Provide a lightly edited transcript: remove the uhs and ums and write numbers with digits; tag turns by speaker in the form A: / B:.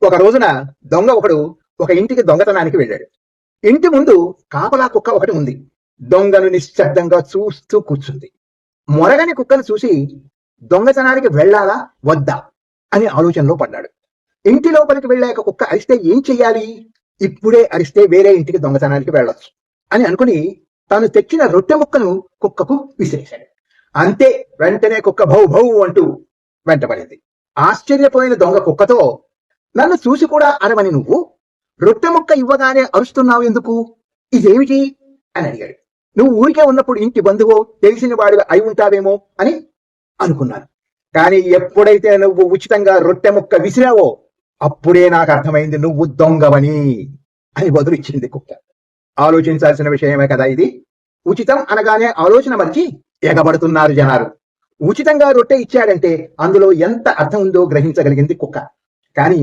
A: ఒక రోజున దొంగ ఒకడు ఒక ఇంటికి దొంగతనానికి వెళ్ళాడు. ఇంటి ముందు కాపలా కుక్క ఒకటి ఉంది. దొంగను నిశ్శబ్దంగా చూస్తూ కూర్చుంది. మొరగని కుక్కను చూసి దొంగతనానికి వెళ్ళాలా వద్దా అని ఆలోచనలో పడ్డాడు. ఇంటి లోపలికి వెళ్ళాక కుక్క అరిస్తే ఏం చెయ్యాలి? ఇప్పుడే అరిస్తే వేరే ఇంటికి దొంగతనానికి వెళ్ళొచ్చు అని అనుకుని తాను తెచ్చిన రొట్టె ముక్కను కుక్కకు విసిరేశాడు. అంతే, వెంటనే కుక్క భౌ భౌ అంటూ వెంటబడింది. ఆశ్చర్యపోయిన దొంగ కుక్కతో, నన్ను చూసి కూడా అరవని నువ్వు రొట్టె ముక్క ఇవ్వగానే అరుస్తున్నావు ఎందుకు? ఇదేమిటి అని అడిగాడు. నువ్వు ఊరికే ఉన్నప్పుడు ఇంటి బంధువో తెలిసిన వాడివి అయి ఉంటావేమో అని అనుకున్నాను, కానీ ఎప్పుడైతే నువ్వు ఉచితంగా రొట్టె ముక్క విసిరావో అప్పుడే నాకు అర్థమైంది నువ్వు దొంగవని అని బదులిచ్చింది కుక్క. ఆలోచించాల్సిన విషయమే కదా ఇది. ఉచితం అనగానే ఆలోచన మరిచి ఎగబడుతున్నారు జనాలు. ఉచితంగా రొట్టె ఇచ్చాడంటే అందులో ఎంత అర్థం ఉందో గ్రహించగలిగింది కుక్క. కానీ